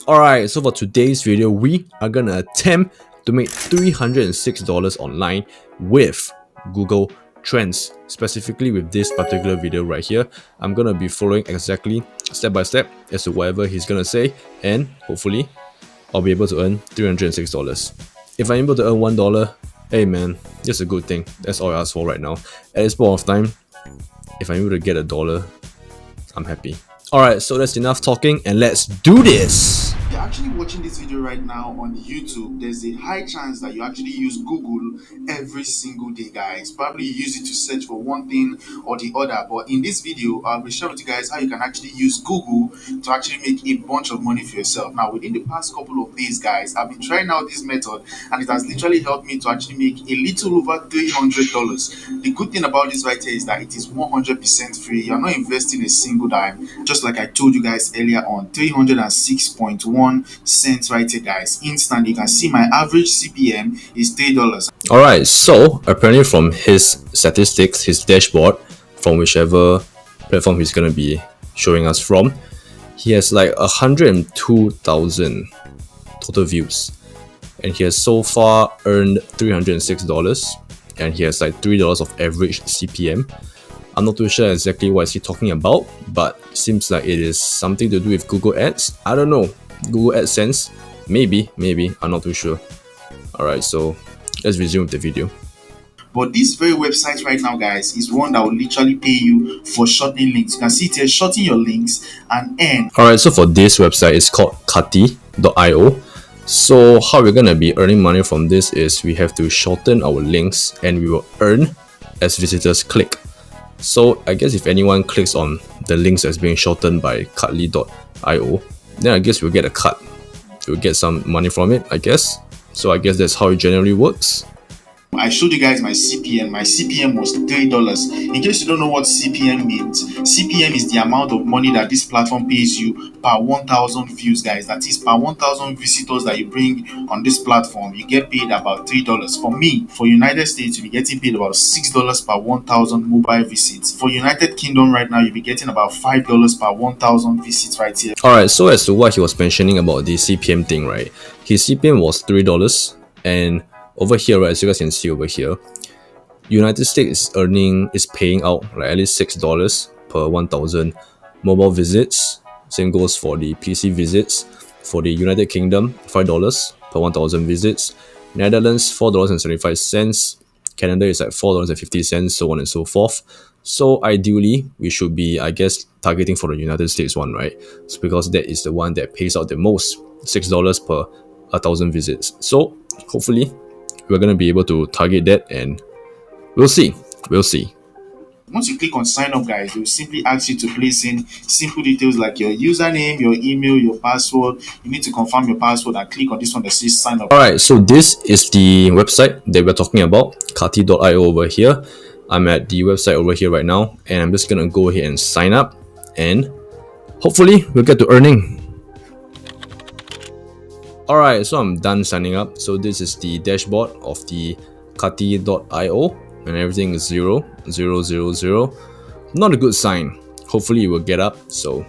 Alright, so for today's video, we are gonna attempt to make $306 online with Google Trends. Specifically with this particular video right here, I'm gonna be following exactly step by step as to whatever he's gonna say, and hopefully I'll be able to earn $306. If I'm able to earn $1, hey man, that's a good thing. That's all I ask for right now. At this point of time, if I'm able to get $1, I'm happy. Alright, so that's enough talking and let's do this! If you're actually watching this video right now on YouTube, there's a high chance that you actually use Google every single day, guys. Probably you use it to search for one thing or the other, but in this video I'll be sharing with you guys how you can actually use Google to actually make a bunch of money for yourself. Now, within the past couple of days, guys, I've been trying out this method and it has literally helped me to actually make a little over $300. The good thing about this right here is that it is 100% free. You're not investing a single dime. Just like I told you guys earlier on, 306.1 cents right here, guys. Instant. You can see my average CPM is $3. Alright, so apparently from his statistics, his dashboard, from whichever platform he's gonna be showing us from, he has like 102,000 total views, and he has so far earned $306, and he has like $3 of average CPM. I'm not too sure exactly what is he talking about, but it seems like it is something to do with Google Ads. I don't know. Google AdSense? Maybe, I'm not too sure. Alright, so let's resume with the video. But this very website right now, guys, is one that will literally pay you for shortening links. You can see it here, shorten your links and earn. Alright, so for this website, it's called kati.io. So how we're gonna be earning money from this is we have to shorten our links and we will earn as visitors click. So I guess if anyone clicks on the links that's being shortened by katli.io, then I guess we'll get a cut. We'll get some money from it, I guess. So I guess that's how it generally works. I showed you guys my CPM. My CPM was $3. In case you don't know what CPM means, CPM is the amount of money that this platform pays you per 1,000 views, guys. That is per 1,000 visitors that you bring on this platform. You get paid about $3. For me, for United States, you'll be getting paid about $6 per 1,000 mobile visits. For United Kingdom right now, you'll be getting about $5 per 1,000 visits right here. Alright, so as to what he was mentioning about the CPM thing, right? His CPM was $3, and over here, right, as you guys can see over here, United States is paying out like at least $6 per 1,000 mobile visits. Same goes for the PC visits. For the United Kingdom, $5 per 1,000 visits. Netherlands, $4.75. Canada is like $4.50, so on and so forth. So ideally, we should be, I guess, targeting for the United States one, right? It's because that is the one that pays out the most, $6 per 1,000 visits. So hopefully, we're going to be able to target that, and we'll see. Once you click on sign up, guys, they will simply ask you to place in simple details like your username, your email, your password. You need to confirm your password and click on this one that says sign up. Alright, so this is the website that we're talking about, kati.io over here. I'm at the website over here right now, and I'm just going to go ahead and sign up, and hopefully we'll get to earning. Alright, so I'm done signing up. So this is the dashboard of the kati.io, and everything is 0, 0, 0, 0. Not a good sign. Hopefully it will get up, so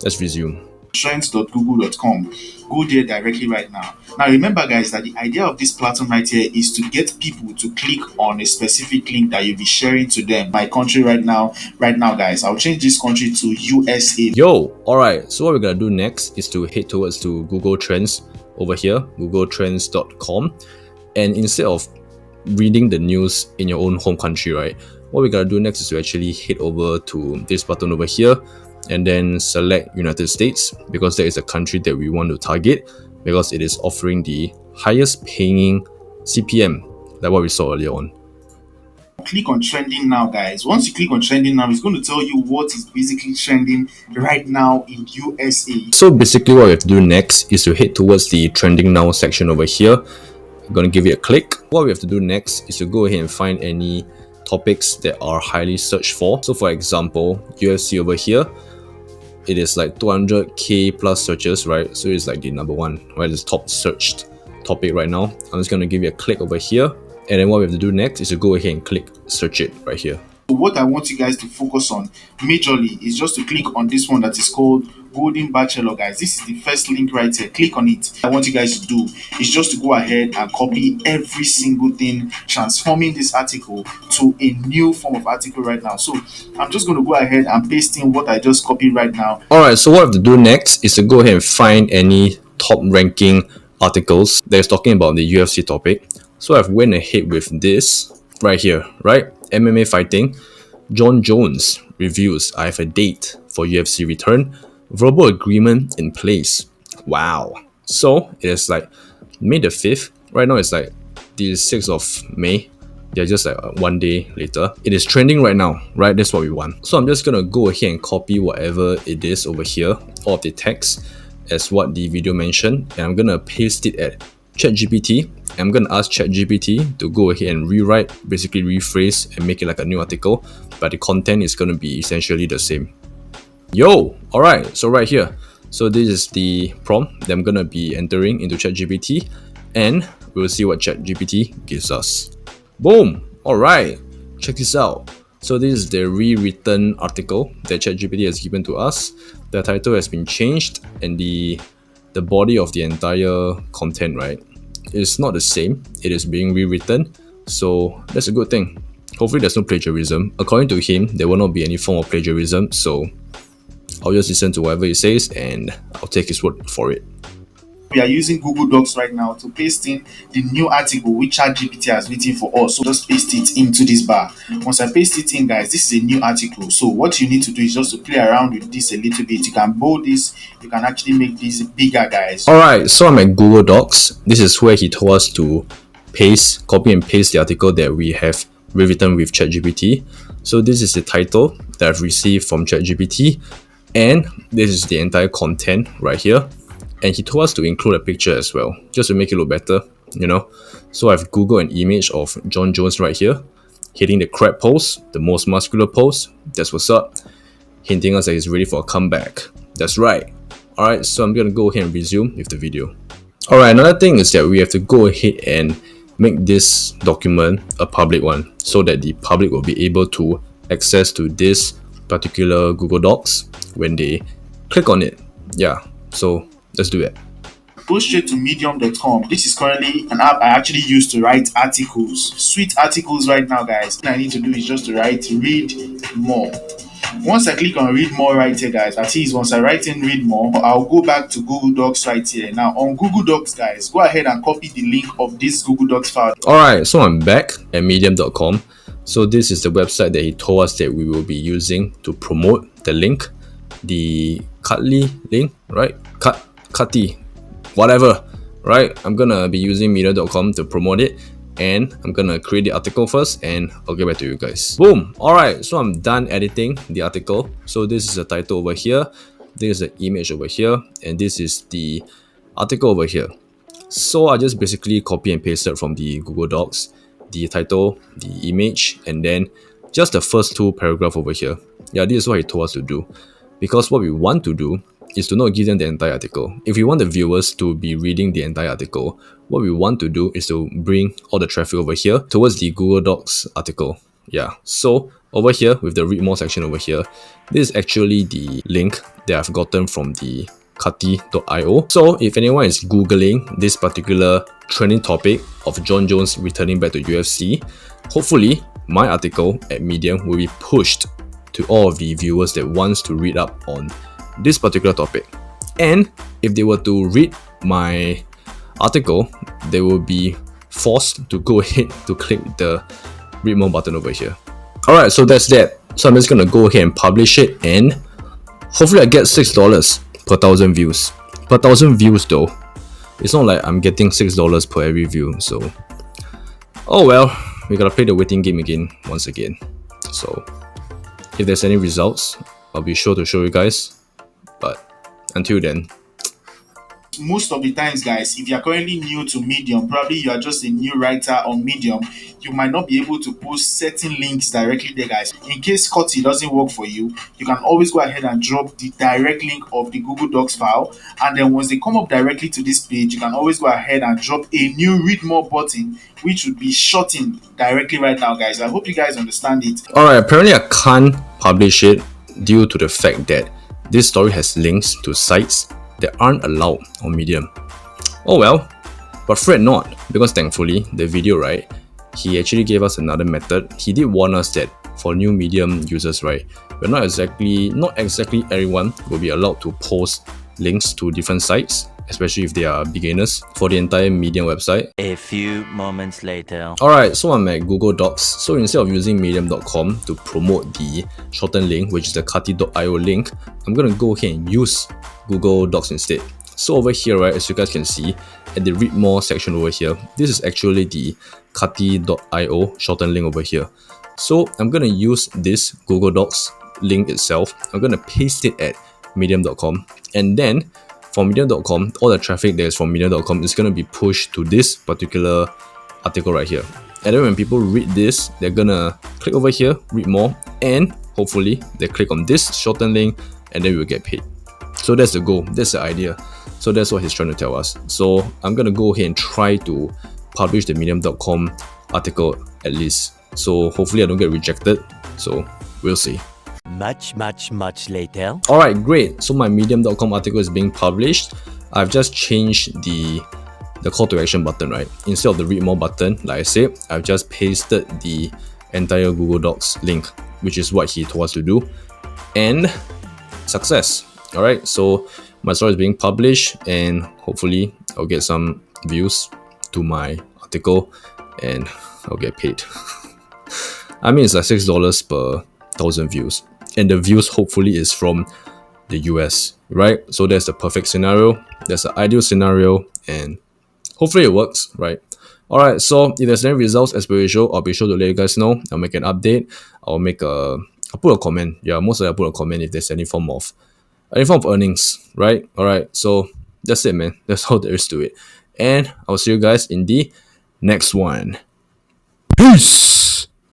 let's resume. Trends.google.com. Go there directly right now. Now remember, guys, that the idea of this platform right here is to get people to click on a specific link that you'll be sharing to them. My country right now, guys, I'll change this country to USA. Yo, alright, so what we're gonna do next is to head towards to Google Trends over here, googletrends.com, and instead of reading the news in your own home country, right, what we're gonna do next is to actually head over to this button over here and then select United States, because that is the country that we want to target, because it is offering the highest paying CPM, like what we saw earlier on. Click on trending now, guys. Once you click on trending now, it's going to tell you what is basically trending right now in USA. So basically what we have to do next is to head towards the trending now section over here. I'm going to give it a click. What we have to do next is to go ahead and find any topics that are highly searched for. So for example, UFC over here, it is like 200k plus searches, right? So it's like the number one, right? It's top searched topic right now. I'm just going to give it a click over here, and then what we have to do next is to go ahead and click search it right here. What I want you guys to focus on majorly is just to click on this one that is called Golden Bachelor, guys. This is the first link right here. Click on it. I want you guys to do is just to go ahead and copy every single thing, transforming this article to a new form of article right now. So I'm just going to go ahead and paste in what I just copied right now. Alright, so what I have to do next is to go ahead and find any top ranking articles that is talking about the UFC topic. So I've went ahead with this right here, right? MMA fighting. Jon Jones reviews. I have a date for UFC return. Verbal agreement in place. Wow. So it is like May the 5th. Right now it's like the 6th of May. They're just like one day later. It is trending right now, right? That's what we want. So I'm just gonna go ahead and copy whatever it is over here, all of the text as what the video mentioned, and I'm gonna paste it at ChatGPT. I'm gonna ask ChatGPT to go ahead and rewrite, basically rephrase and make it like a new article, but the content is gonna be essentially the same. Yo, alright, so right here. So this is the prompt that I'm gonna be entering into ChatGPT, and we'll see what ChatGPT gives us. Boom! Alright, check this out. So this is the rewritten article that ChatGPT has given to us. The title has been changed, and the body of the entire content, right, is not the same. It is being rewritten, so that's a good thing. Hopefully there's no plagiarism. According to him, there will not be any form of plagiarism, so I'll just listen to whatever he says and I'll take his word for it. We are using Google Docs right now to paste in the new article which ChatGPT has written for us. So just paste it into this bar. Once I paste it in, guys, this is a new article. So what you need to do is just to play around with this a little bit. You can bold this, you can actually make this bigger, guys. Alright, so I'm at Google Docs. This is where he told us to copy and paste the article that we have rewritten with ChatGPT. So this is the title that I've received from ChatGPT, and this is the entire content right here. And he told us to include a picture as well, just to make it look better, you know. So I've Googled an image of Jon Jones right here, hitting the crab pose, the most muscular pose. That's what's up. Hinting us that he's ready for a comeback. That's right. Alright, so I'm gonna go ahead and resume with the video. Alright, another thing is that we have to go ahead and make this document a public one, so that the public will be able to access to this particular Google Docs when they click on it. Yeah, so let's do it. Go straight to medium.com. This is currently an app I actually use to write articles. Sweet articles right now, guys. What I need to do is just to read more. Once I click on read more right here, guys, at least once I write in read more, I'll go back to Google Docs right here. Now on Google Docs, guys, go ahead and copy the link of this Google Docs file. Alright, so I'm back at medium.com. So this is the website that he told us that we will be using to promote the link. The Cutly link, right? Cutty, whatever, right? I'm gonna be using medium.com to promote it, and I'm gonna create the article first and I'll get back to you guys. Boom! Alright, so I'm done editing the article. So this is the title over here, this is the image over here, and this is the article over here. So I just basically copy and pasted from the Google Docs the title, the image, and then just the first two paragraphs over here. Yeah, this is what he told us to do, because what we want to do is to not give them the entire article. If we want the viewers to be reading the entire article, what we want to do is to bring all the traffic over here towards the Google Docs article. Yeah, so over here with the read more section over here, this is actually the link that I've gotten from the Cutty.io. So if anyone is googling this particular trending topic of Jon Jones returning back to UFC, hopefully my article at Medium will be pushed to all of the viewers that wants to read up on this particular topic. And if they were to read my article, they will be forced to go ahead to click the read more button over here. Alright, so that's that. So I'm just gonna go ahead and publish it, and hopefully I get $6 per 1,000 views. Per 1,000 views though. It's not like I'm getting $6 per every view, so oh well, we gotta play the waiting game again once again. So if there's any results, I'll be sure to show you guys. But until then, most of the times, guys, if you're currently new to Medium, probably you are just a new writer on Medium, you might not be able to post certain links directly there, guys. In case Cutty doesn't work for you, you can always go ahead and drop the direct link of the Google Docs file, and then once they come up directly to this page, you can always go ahead and drop a new read more button, which would be shortened directly right now, guys. I hope you guys understand it. Alright, apparently I can't publish it due to the fact that This story has links to sites that aren't allowed on Medium. Oh well, but fret not, because thankfully, the video, right, he actually gave us another method. He did warn us that for new Medium users, right, not exactly everyone will be allowed to post links to different sites, especially if they are beginners, for the entire Medium website. A few moments later. Alright, so I'm at Google Docs. So instead of using medium.com to promote the shortened link, which is the kati.io link, I'm gonna go ahead and use Google Docs instead. So over here, right, as you guys can see, at the read more section over here, this is actually the kati.io shortened link over here. So I'm gonna use this Google Docs link itself. I'm gonna paste it at medium.com, and then for medium.com, all the traffic that is from medium.com is gonna be pushed to this particular article right here. And then when people read this, they're gonna click over here, read more, and hopefully they click on this shortened link, and then we'll get paid. So that's the goal, that's the idea. So that's what he's trying to tell us. So I'm gonna go ahead and try to publish the medium.com article at least. So hopefully I don't get rejected. So we'll see. Much later. Alright, great. So my medium.com article is being published. I've just changed the call to action button, right? Instead of the read more button, like I said, I've just pasted the entire Google Docs link, which is what he told us to do. And success. Alright, so my story is being published, and hopefully I'll get some views to my article and I'll get paid. I mean, it's like $6 per 1,000 views. And the views hopefully is from the US, right? So that's the perfect scenario. That's the ideal scenario, and hopefully it works, right? Alright, so if there's any results as per usual, I'll be sure to let you guys know. I'll make an update. I'll put a comment. Yeah, mostly I'll put a comment if there's any form of earnings, right? Alright, so that's it, man. That's all there is to it. And I'll see you guys in the next one. Peace!